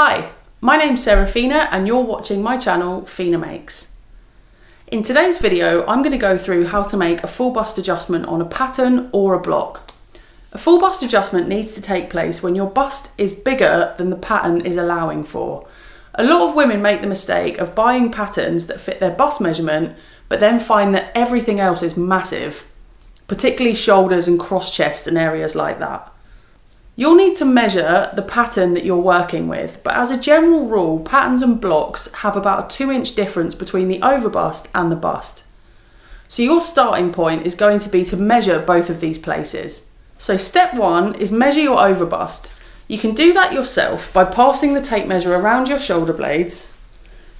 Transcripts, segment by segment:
Hi, my name's Serafina and you're watching my channel Fina Makes. In today's video I'm going to go through how to make a full bust adjustment on a pattern or a block. A full bust adjustment needs to take place when your bust is bigger than the pattern is allowing for. A lot of women make the mistake of buying patterns that fit their bust measurement but then find that everything else is massive, particularly shoulders and cross chest and areas like that. You'll need to measure the pattern that you're working with, but as a general rule, patterns and blocks have about a 2-inch difference between the overbust and the bust. So your starting point is going to be to measure both of these places. So step 1 is measure your overbust. You can do that yourself by passing the tape measure around your shoulder blades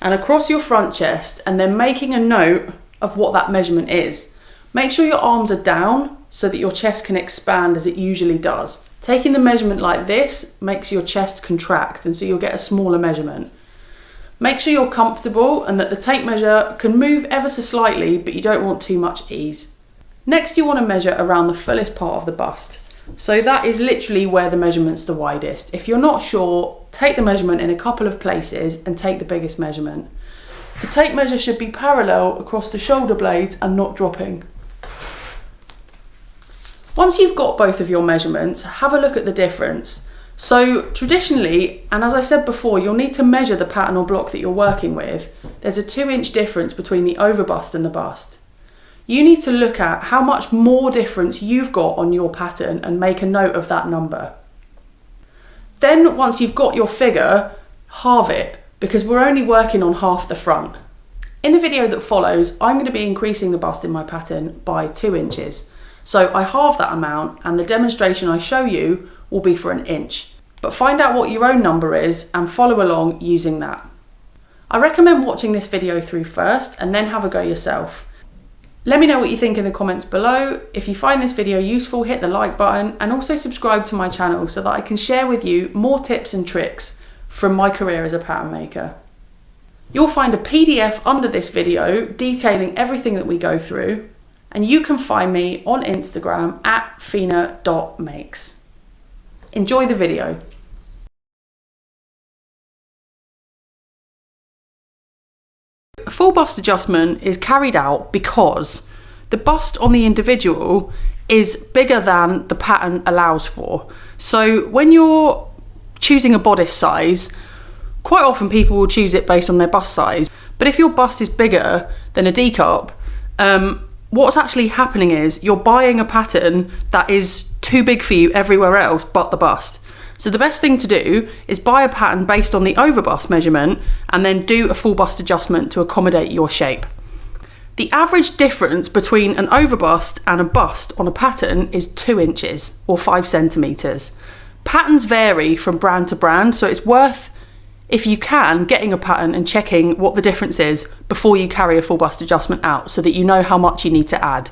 and across your front chest and then making a note of what that measurement is. Make sure your arms are down so that your chest can expand as it usually does. Taking the measurement like this makes your chest contract and so you'll get a smaller measurement. Make sure you're comfortable and that the tape measure can move ever so slightly, but you don't want too much ease. Next you want to measure around the fullest part of the bust. So that is literally where the measurement's the widest. If you're not sure, take the measurement in a couple of places and take the biggest measurement. The tape measure should be parallel across the shoulder blades and not dropping. Once you've got both of your measurements, have a look at the difference. So traditionally, and as I said before, you'll need to measure the pattern or block that you're working with. There's a 2-inch difference between the overbust and the bust. You need to look at how much more difference you've got on your pattern and make a note of that number. Then once you've got your figure, halve it, because we're only working on half the front. In the video that follows, I'm going to be increasing the bust in my pattern by 2 inches. So I halve that amount and the demonstration I show you will be for 1 inch. But find out what your own number is and follow along using that. I recommend watching this video through first and then have a go yourself. Let me know what you think in the comments below. If you find this video useful, hit the like button and also subscribe to my channel so that I can share with you more tips and tricks from my career as a pattern maker. You'll find a PDF under this video detailing everything that we go through. And you can find me on Instagram at fina.makes. Enjoy the video. A full bust adjustment is carried out because the bust on the individual is bigger than the pattern allows for. So when you're choosing a bodice size, quite often people will choose it based on their bust size. But if your bust is bigger than a D cup, what's actually happening is you're buying a pattern that is too big for you everywhere else but the bust. So the best thing to do is buy a pattern based on the overbust measurement and then do a full bust adjustment to accommodate your shape. The average difference between an overbust and a bust on a pattern is 2 inches or 5 centimeters. Patterns vary from brand to brand, so it's worth, if you can, getting a pattern and checking what the difference is before you carry a full bust adjustment out so that you know how much you need to add.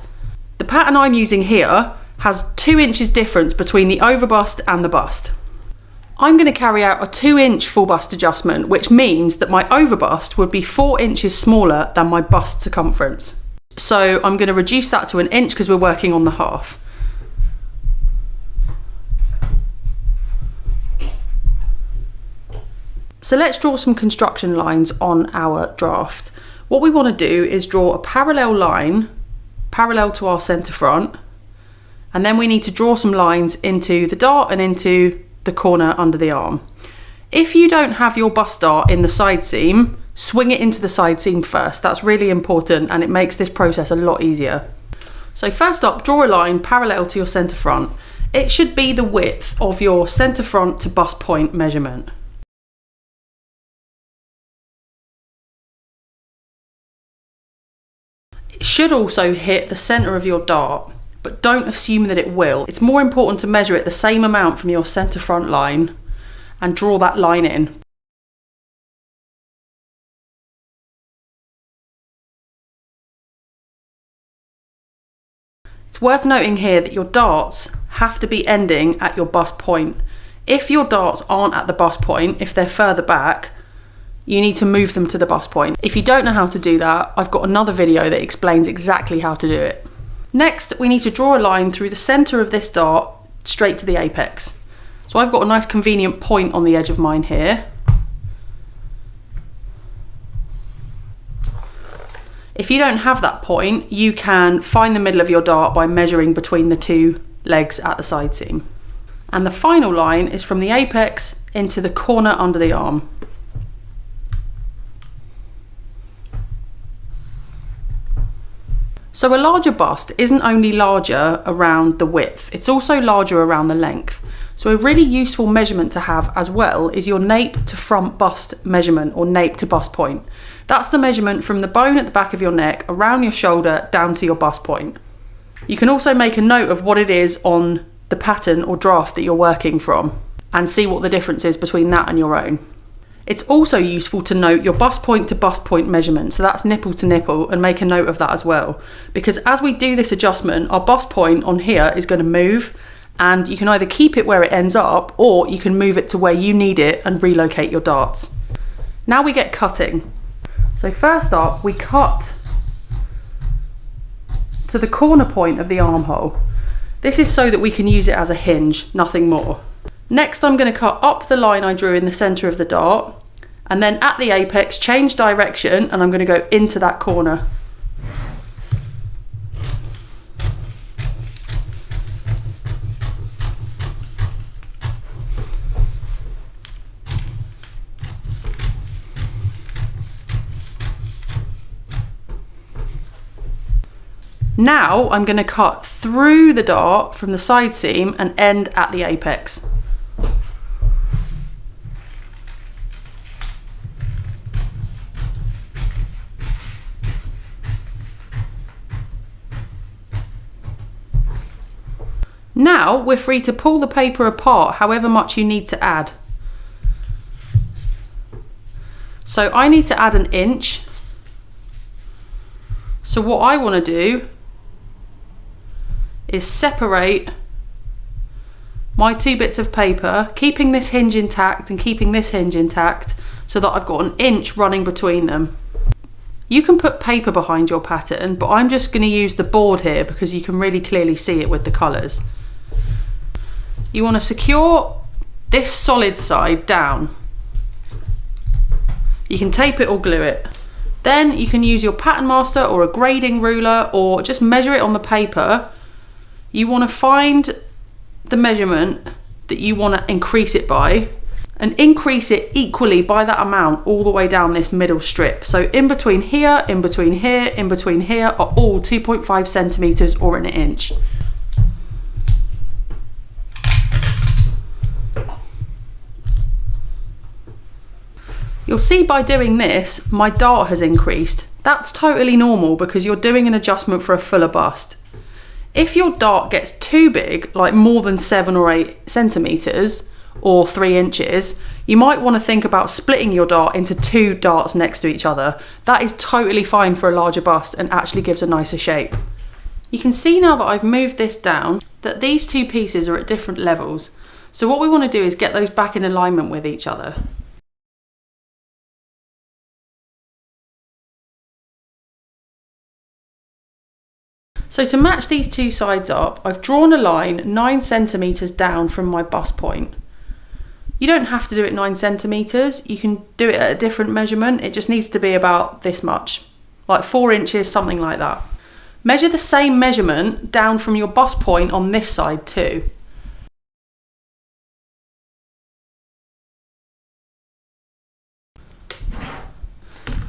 The pattern I'm using here has 2 inches difference between the overbust and the bust. I'm going to carry out a 2-inch full bust adjustment, which means that my overbust would be 4 inches smaller than my bust circumference. So I'm going to reduce that to 1 inch because we're working on the half. So let's draw some construction lines on our draft. What we want to do is draw a parallel line, parallel to our centre front, and then we need to draw some lines into the dart and into the corner under the arm. If you don't have your bust dart in the side seam, swing it into the side seam first. That's really important and it makes this process a lot easier. So first up, draw a line parallel to your centre front. It should be the width of your centre front to bust point measurement. It should also hit the centre of your dart, but don't assume that it will. It's more important to measure it the same amount from your centre front line and draw that line in. It's worth noting here that your darts have to be ending at your bust point. If your darts aren't at the bust point, if they're further back, you need to move them to the bust point. If you don't know how to do that, I've got another video that explains exactly how to do it. Next, we need to draw a line through the centre of this dart straight to the apex. So I've got a nice convenient point on the edge of mine here. If you don't have that point, you can find the middle of your dart by measuring between the two legs at the side seam. And the final line is from the apex into the corner under the arm. So a larger bust isn't only larger around the width, it's also larger around the length. So a really useful measurement to have as well is your nape to front bust measurement, or nape to bust point. That's the measurement from the bone at the back of your neck, around your shoulder, down to your bust point. You can also make a note of what it is on the pattern or draft that you're working from and see what the difference is between that and your own. It's also useful to note your bust point to bust point measurement, so that's nipple to nipple, and make a note of that as well. Because as we do this adjustment, our bust point on here is going to move, and you can either keep it where it ends up, or you can move it to where you need it and relocate your darts. Now we get cutting. So first up, we cut to the corner point of the armhole. This is so that we can use it as a hinge, nothing more. Next, I'm going to cut up the line I drew in the centre of the dart, and then at the apex change direction, and I'm going to go into that corner. Now I'm going to cut through the dart from the side seam and end at the apex. Now we're free to pull the paper apart however much you need to add. So I need to add 1 inch. So what I want to do is separate my 2 bits of paper, keeping this hinge intact and keeping this hinge intact, so that I've got 1 inch running between them. You can put paper behind your pattern, but I'm just going to use the board here because you can really clearly see it with the colours. You want to secure this solid side down. You can tape it or glue it. Then you can use your pattern master or a grading ruler, or just measure it on the paper. You want to find the measurement that you want to increase it by, and increase it equally by that amount all the way down this middle strip. So in between here, in between here, in between here are all 2.5 centimetres or 1 inch. You'll see by doing this, my dart has increased. That's totally normal because you're doing an adjustment for a fuller bust. If your dart gets too big, like more than 7 or 8 centimetres or 3 inches, you might want to think about splitting your dart into 2 darts next to each other. That is totally fine for a larger bust and actually gives a nicer shape. You can see now that I've moved this down that these 2 pieces are at different levels. So what we want to do is get those back in alignment with each other. So to match these 2 sides up, I've drawn a line 9 centimetres down from my bust point. You don't have to do it 9 centimetres, you can do it at a different measurement, it just needs to be about this much, like 4 inches, something like that. Measure the same measurement down from your bust point on this side too.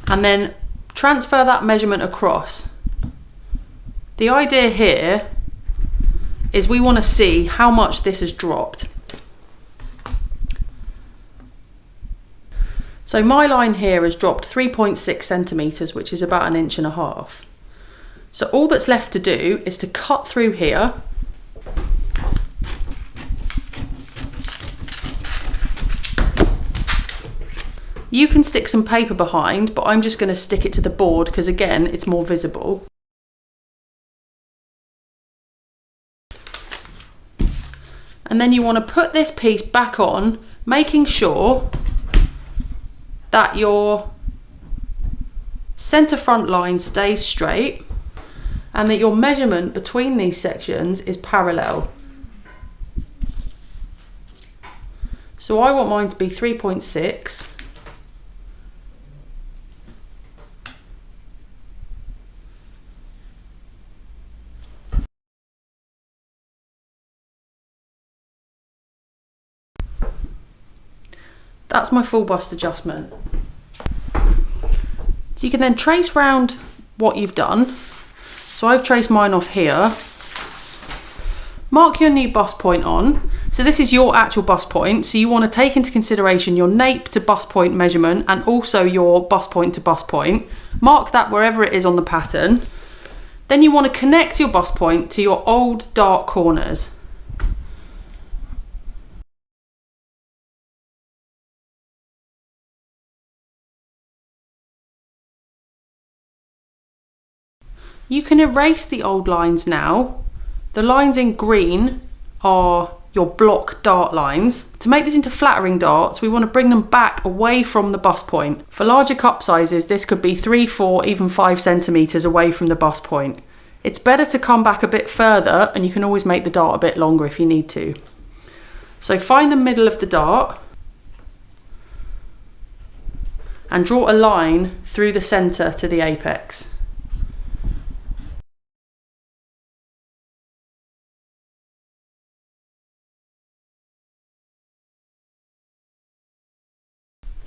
And then transfer that measurement across. The idea here is we want to see how much this has dropped. So my line here has dropped 3.6 centimetres, which is about 1.5 inches. So all that's left to do is to cut through here. You can stick some paper behind, but I'm just going to stick it to the board because again, it's more visible. And then you want to put this piece back on, making sure that your centre front line stays straight and that your measurement between these sections is parallel. So I want mine to be 3.6. that's my full bust adjustment. So you can then trace round what you've done. So I've traced mine off here. Mark your new bust point on. So this is your actual bust point. So you want to take into consideration your nape to bust point measurement and also your bust point to bust point. Mark that wherever it is on the pattern. Then you want to connect your bust point to your old dark corners. You can erase the old lines now. The lines in green are your block dart lines. To make this into flattering darts, we want to bring them back away from the bust point. For larger cup sizes, this could be 3, 4, even 5 centimeters away from the bust point. It's better to come back a bit further, and you can always make the dart a bit longer if you need to. So find the middle of the dart and draw a line through the center to the apex.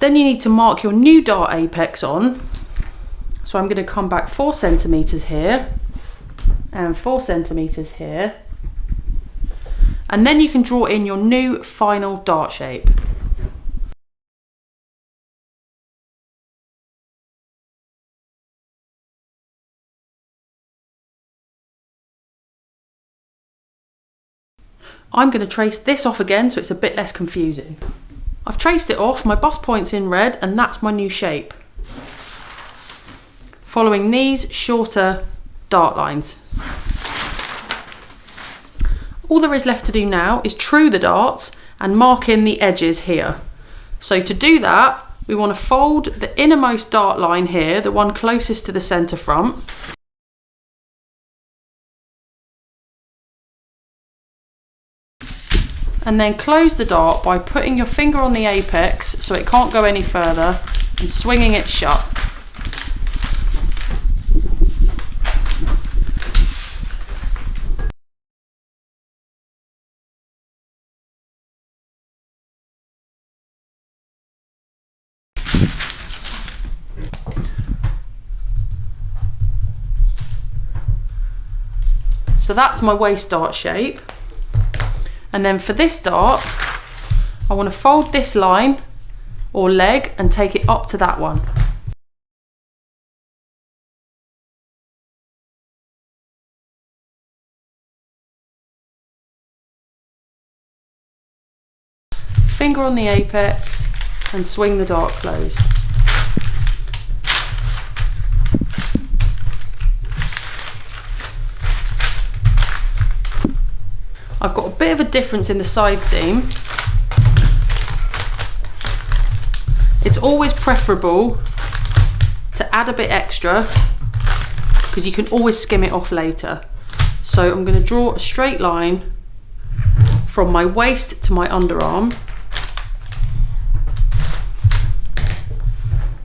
Then you need to mark your new dart apex on. So I'm going to come back 4 centimeters here and 4 centimeters here. And then you can draw in your new final dart shape. I'm going to trace this off again so it's a bit less confusing. I've traced it off, my bust point's in red, and that's my new shape. Following these shorter dart lines. All there is left to do now is true the darts and mark in the edges here. So to do that, we want to fold the innermost dart line here, the one closest to the centre front. And then close the dart by putting your finger on the apex so it can't go any further and swinging it shut. So that's my waist dart shape. And then for this dart, I want to fold this line or leg and take it up to that one. Finger on the apex and swing the dart closed. I've got a bit of a difference in the side seam. It's always preferable to add a bit extra because you can always skim it off later. So I'm going to draw a straight line from my waist to my underarm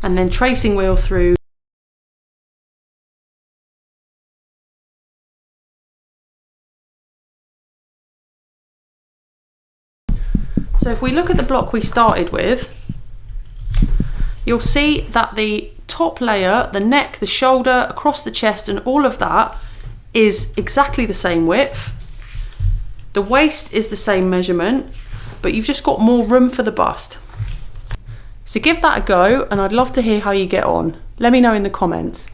and then tracing wheel through. So if we look at the block we started with, you'll see that the top layer, the neck, the shoulder, across the chest and all of that is exactly the same width. The waist is the same measurement, but you've just got more room for the bust. So give that a go and I'd love to hear how you get on. Let me know in the comments.